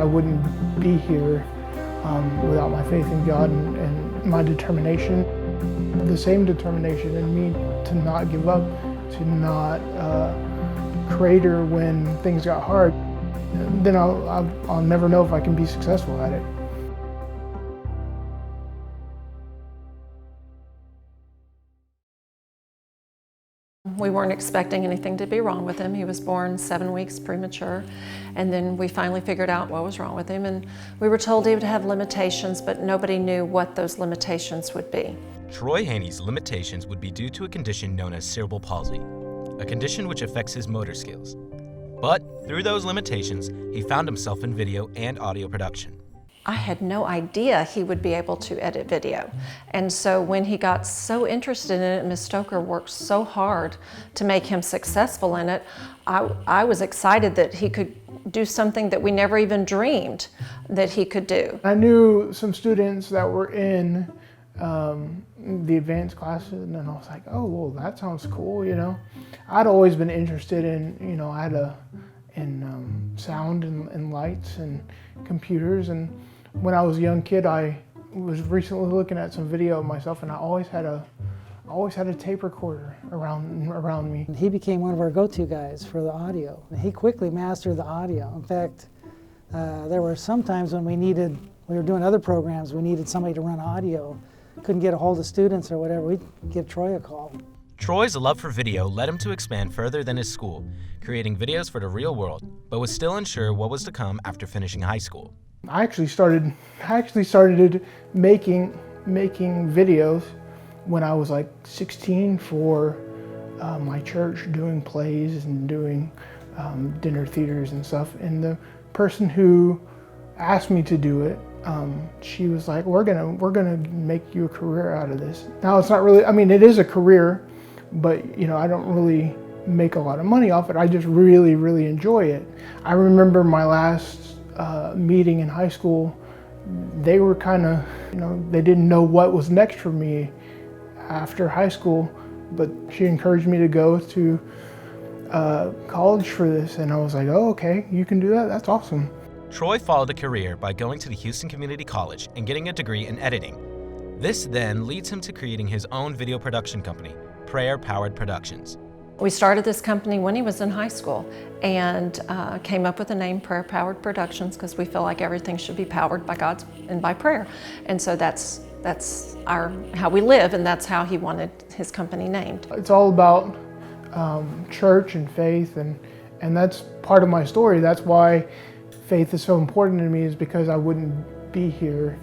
wouldn't be here without my faith in God and my determination. The same determination in me to not give up, to not crater when things got hard. Then I'll never know if I can be successful at it. We weren't expecting anything to be wrong with him. He was born 7 weeks premature, and then we finally figured out what was wrong with him, and we were told he would have limitations, but nobody knew what those limitations would be. Troy Haney's limitations would be due to a condition known as cerebral palsy, a condition which affects his motor skills. But through those limitations, he found himself in video and audio production. I had no idea he would be able to edit video. And so when he got so interested in it, Ms. Stoker worked so hard to make him successful in it, I was excited that he could do something that we never even dreamed that he could do. I knew some students that were in the advanced classes, and then I was like, oh, well, that sounds cool, you know. I'd always been interested in, you know, in sound and lights and computers, and when I was a young kid, I was recently looking at some video of myself, and I always had a tape recorder around me. He became one of our go-to guys for the audio. He quickly mastered the audio. In fact, there were some times when we were doing other programs, we needed somebody to run audio. Couldn't get a hold of students or whatever, we'd give Troy a call. Troy's love for video led him to expand further than his school, creating videos for the real world, but was still unsure what was to come after finishing high school. I actually started making videos when I was like 16 for my church, doing plays and doing dinner theaters and stuff. And the person who asked me to do it, she was like, we're gonna make you a career out of this. Now it's not really, I mean, it is a career, but you know, I don't really make a lot of money off it. I just really, really enjoy it. I remember my last meeting in high school, they were kind of, you know, they didn't know what was next for me after high school, but she encouraged me to go to college for this, and I was like, oh, okay, you can do that? That's awesome. Troy followed a career by going to the Houston Community College and getting a degree in editing. This then leads him to creating his own video production company, Prayer Powered Productions. We started this company when he was in high school and came up with the name Prayer Powered Productions because we feel like everything should be powered by God and by prayer. And so that's how we live, and that's how he wanted his company named. It's all about church and faith, and that's part of my story. That's why faith is so important to me, is because I wouldn't be here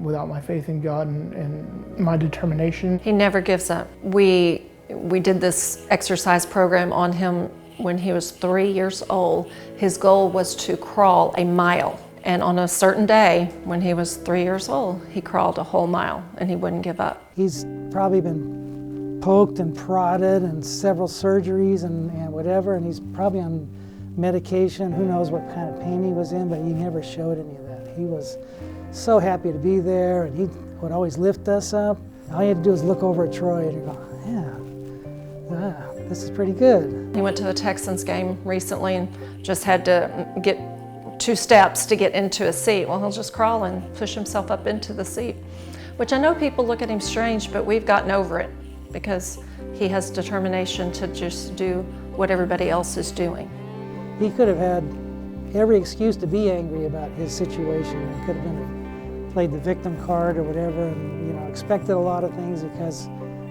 without my faith in God and my determination. He never gives up. We did this exercise program on him when he was 3 years old. His goal was to crawl a mile. And on a certain day, when he was 3 years old, he crawled a whole mile and he wouldn't give up. He's probably been poked and prodded and several surgeries and whatever, and he's probably on medication. Who knows what kind of pain he was in, but he never showed any of that. He was so happy to be there, and he would always lift us up. All you had to do was look over at Troy and go, yeah. This is pretty good. He went to the Texans game recently and just had to get 2 steps to get into a seat. Well, he'll just crawl and push himself up into the seat, which I know people look at him strange, but we've gotten over it because he has determination to just do what everybody else is doing. He could have had every excuse to be angry about his situation. It could have played the victim card or whatever, and you know, expected a lot of things because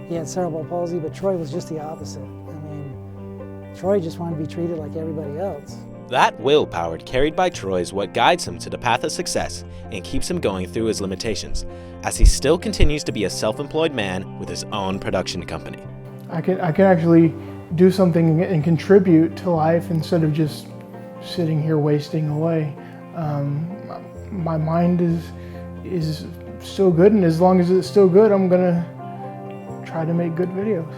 he had cerebral palsy, but Troy was just the opposite. I mean, Troy just wanted to be treated like everybody else. That willpower carried by Troy is what guides him to the path of success and keeps him going through his limitations, as he still continues to be a self-employed man with his own production company. I can actually do something and contribute to life instead of just sitting here wasting away. My mind is still good, and as long as it's still good, I'm gonna try to make good videos.